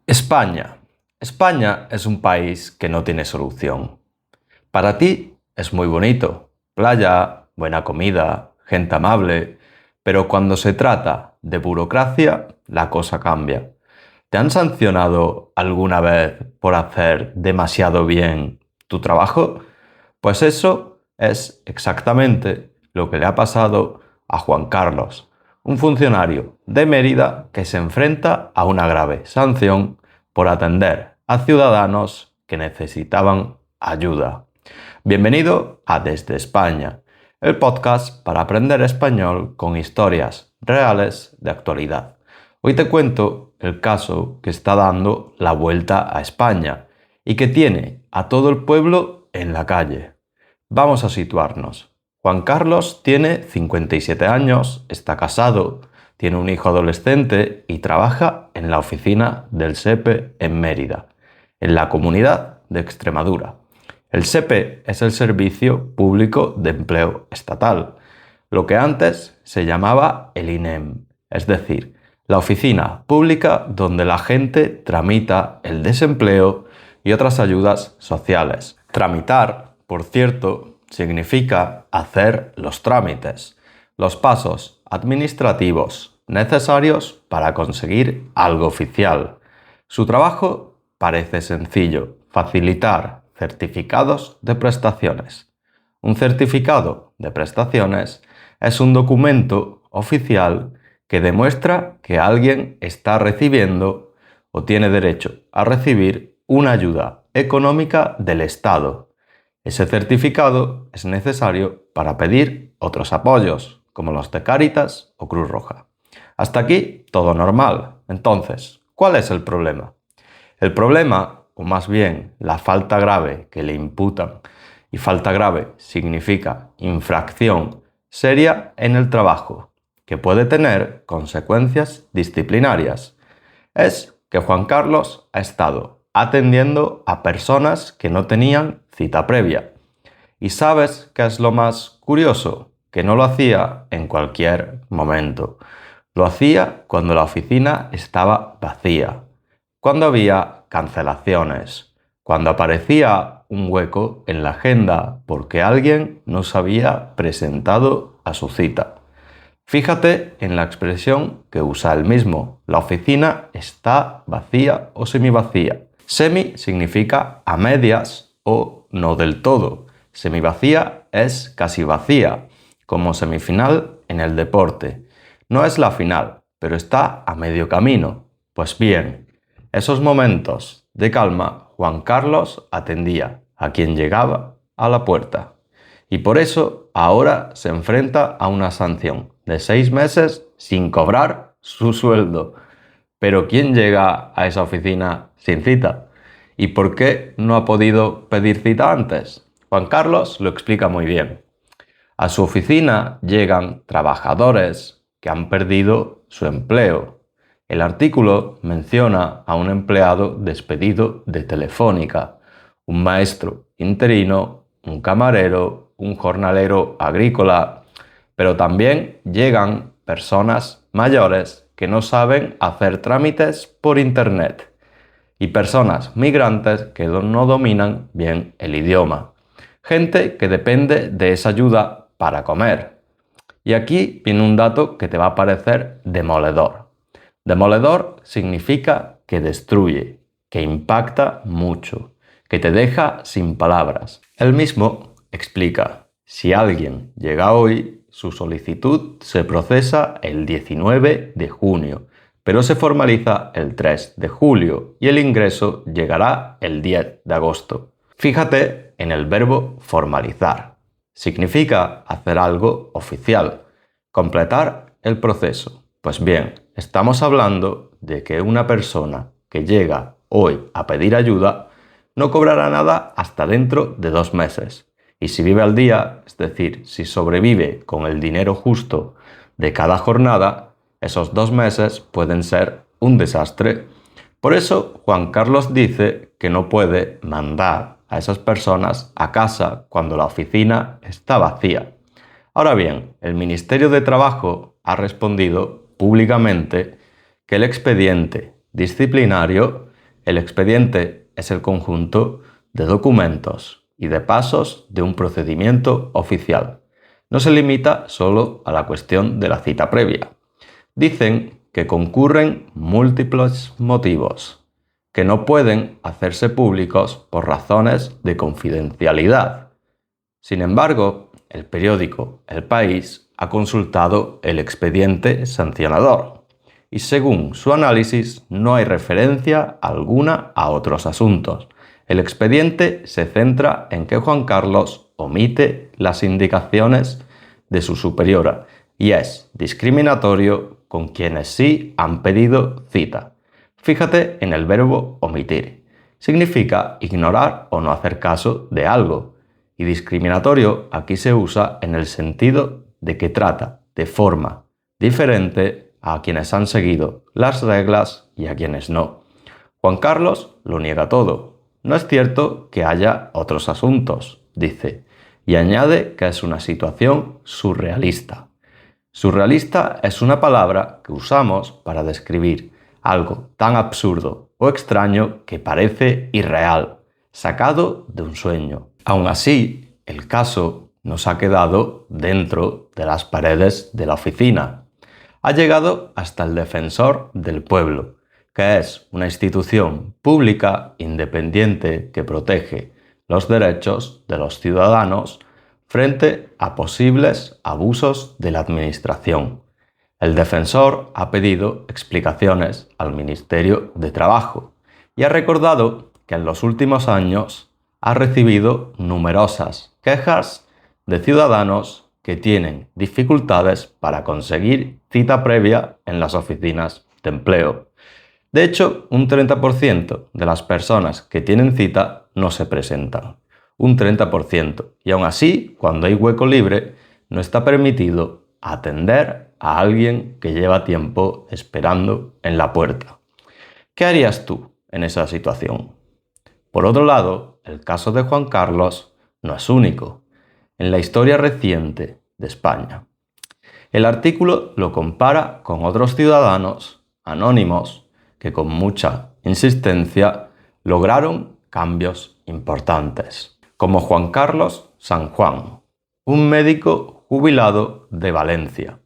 España. España es un país que no tiene solución. Para ti es muy bonito, playa, buena comida, gente amable, pero cuando se trata de burocracia, la cosa cambia. ¿Te han sancionado alguna vez por hacer demasiado bien tu trabajo? Pues eso es exactamente lo que le ha pasado a Juan Carlos, un funcionario de Mérida que se enfrenta a una grave sanción por atender a ciudadanos que necesitaban ayuda. Bienvenido a Desde España, el podcast para aprender español con historias reales de actualidad. Hoy te cuento el caso que está dando la vuelta a España y que tiene a todo el pueblo en la calle. Vamos a situarnos. Juan Carlos tiene 57 años, está casado, tiene un hijo adolescente y trabaja en la oficina del SEPE en Mérida, en la comunidad de Extremadura. El SEPE es el Servicio Público de Empleo Estatal, lo que antes se llamaba el INEM, es decir, la oficina pública donde la gente tramita el desempleo y otras ayudas sociales. Tramitar, por cierto, significa hacer los trámites, los pasos administrativos necesarios para conseguir algo oficial. Su trabajo parece sencillo: facilitar certificados de prestaciones. Un certificado de prestaciones es un documento oficial que demuestra que alguien está recibiendo o tiene derecho a recibir una ayuda económica del Estado. Ese certificado es necesario para pedir otros apoyos, como los de Cáritas o Cruz Roja. Hasta aquí todo normal. Entonces, ¿cuál es el problema? El problema, o más bien la falta grave que le imputan, y falta grave significa infracción seria en el trabajo, que puede tener consecuencias disciplinarias, es que Juan Carlos ha estado atendiendo a personas que no tenían cita previa. ¿Y sabes qué es lo más curioso? Que no lo hacía en cualquier momento. Lo hacía cuando la oficina estaba vacía, cuando había cancelaciones, cuando aparecía un hueco en la agenda porque alguien no se había presentado a su cita. Fíjate en la expresión que usa él mismo: la oficina está vacía o semivacía. Semi significa a medias o no del todo. Semivacía es casi vacía, como semifinal en el deporte. No es la final, pero está a medio camino. Pues bien, esos momentos de calma, Juan Carlos atendía a quien llegaba a la puerta. Y por eso ahora se enfrenta a una sanción de 6 meses sin cobrar su sueldo. Pero ¿quién llega a esa oficina sin cita? ¿Y por qué no ha podido pedir cita antes? Juan Carlos lo explica muy bien. A su oficina llegan trabajadores que han perdido su empleo. El artículo menciona a un empleado despedido de Telefónica, un maestro interino, un camarero, un jornalero agrícola, pero también llegan personas mayores que no saben hacer trámites por internet y personas migrantes que no dominan bien el idioma. Gente que depende de esa ayuda para comer. Y aquí viene un dato que te va a parecer demoledor. Demoledor significa que destruye, que impacta mucho, que te deja sin palabras. Él mismo explica: si alguien llega hoy, su solicitud se procesa el 19 de junio, pero se formaliza el 3 de julio y el ingreso llegará el 10 de agosto. Fíjate en el verbo formalizar. Significa hacer algo oficial, completar el proceso. Pues bien, estamos hablando de que una persona que llega hoy a pedir ayuda no cobrará nada hasta dentro de 2 meses. Y si vive al día, es decir, si sobrevive con el dinero justo de cada jornada, esos 2 meses pueden ser un desastre. Por eso Juan Carlos dice que no puede mandar a esas personas a casa cuando la oficina está vacía. Ahora bien, el Ministerio de Trabajo ha respondido públicamente que el expediente disciplinario El expediente es el conjunto de documentos y de pasos de un procedimiento oficial. No se limita solo a la cuestión de la cita previa. Dicen que concurren múltiples motivos que no pueden hacerse públicos por razones de confidencialidad. Sin embargo, el periódico El País ha consultado el expediente sancionador y según su análisis no hay referencia alguna a otros asuntos. El expediente se centra en que Juan Carlos omite las indicaciones de su superiora y es discriminatorio con quienes sí han pedido cita. Fíjate en el verbo omitir. Significa ignorar o no hacer caso de algo. Y discriminatorio aquí se usa en el sentido de que trata de forma diferente a quienes han seguido las reglas y a quienes no. Juan Carlos lo niega todo. No es cierto que haya otros asuntos, dice, y añade que es una situación surrealista. Surrealista es una palabra que usamos para describir algo tan absurdo o extraño que parece irreal, sacado de un sueño. Aún así, el caso nos ha quedado dentro de las paredes de la oficina. Ha llegado hasta el Defensor del Pueblo, que es una institución pública independiente que protege los derechos de los ciudadanos frente a posibles abusos de la administración. El defensor ha pedido explicaciones al Ministerio de Trabajo y ha recordado que en los últimos años ha recibido numerosas quejas de ciudadanos que tienen dificultades para conseguir cita previa en las oficinas de empleo. De hecho, un 30% de las personas que tienen cita no se presentan. Un 30%. Y aún así, cuando hay hueco libre, no está permitido atender a alguien que lleva tiempo esperando en la puerta. ¿Qué harías tú en esa situación? Por otro lado, el caso de Juan Carlos no es único en la historia reciente de España. El artículo lo compara con otros ciudadanos anónimos que con mucha insistencia lograron cambios importantes, como Juan Carlos San Juan, un médico jubilado de Valencia,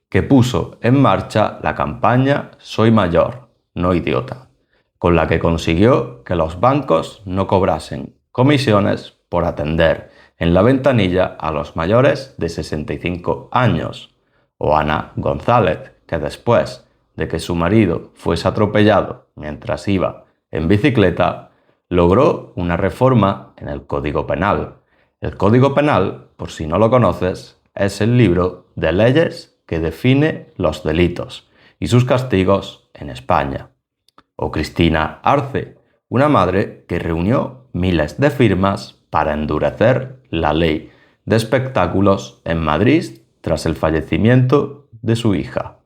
que puso en marcha la campaña Soy mayor, no idiota, con la que consiguió que los bancos no cobrasen comisiones por atender en la ventanilla a los mayores de 65 años. O Ana González, que después de que su marido fuese atropellado mientras iba en bicicleta, logró una reforma en el Código Penal. El Código Penal, por si no lo conoces, es el libro de leyes que define los delitos y sus castigos en España. O Cristina Arce, una madre que reunió miles de firmas para endurecer la ley de espectáculos en Madrid tras el fallecimiento de su hija.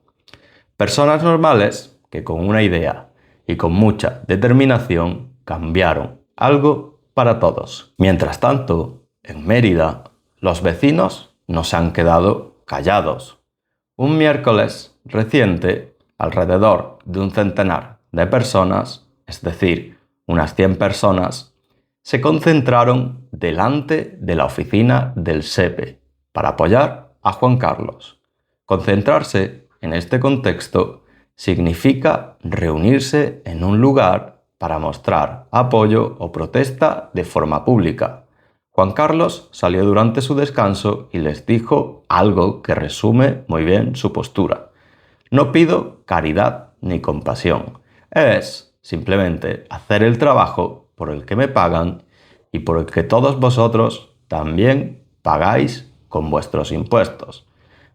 Personas normales que con una idea y con mucha determinación cambiaron algo para todos. Mientras tanto, en Mérida, los vecinos no se han quedado callados. Un miércoles reciente, alrededor de un centenar de personas, es decir, unas 100 personas, se concentraron delante de la oficina del SEPE para apoyar a Juan Carlos. Concentrarse en este contexto significa reunirse en un lugar para mostrar apoyo o protesta de forma pública. Juan Carlos salió durante su descanso y les dijo algo que resume muy bien su postura. No pido caridad ni compasión. Es simplemente hacer el trabajo por el que me pagan y por el que todos vosotros también pagáis con vuestros impuestos.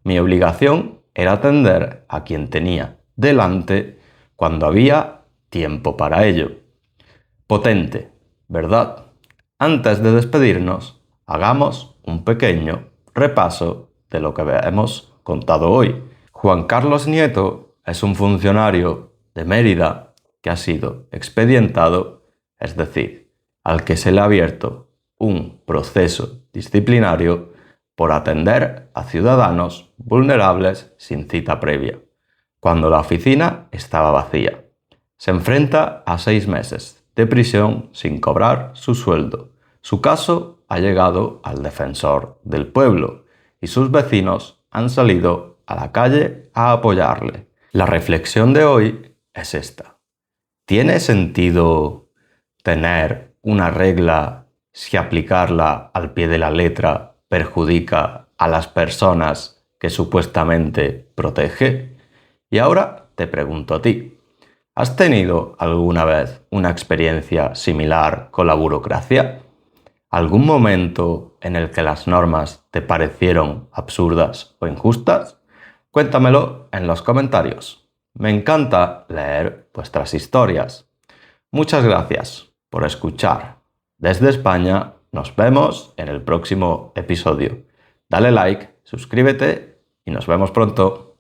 Mi obligación era atender a quien tenía delante cuando había tiempo para ello. Potente, ¿verdad? Antes de despedirnos, hagamos un pequeño repaso de lo que hemos contado hoy. Juan Carlos Nieto es un funcionario de Mérida que ha sido expedientado, es decir, al que se le ha abierto un proceso disciplinario por atender a ciudadanos vulnerables sin cita previa, cuando la oficina estaba vacía. Se enfrenta a 6 meses de prisión sin cobrar su sueldo. Su caso ha llegado al defensor del pueblo y sus vecinos han salido a la calle a apoyarle. La reflexión de hoy es esta. ¿Tiene sentido tener una regla si aplicarla al pie de la letra perjudica a las personas que supuestamente protege? Y ahora te pregunto a ti, ¿has tenido alguna vez una experiencia similar con la burocracia? ¿Algún momento en el que las normas te parecieron absurdas o injustas? Cuéntamelo en los comentarios. Me encanta leer vuestras historias. Muchas gracias por escuchar. Desde España, nos vemos en el próximo episodio. Dale like, suscríbete y nos vemos pronto.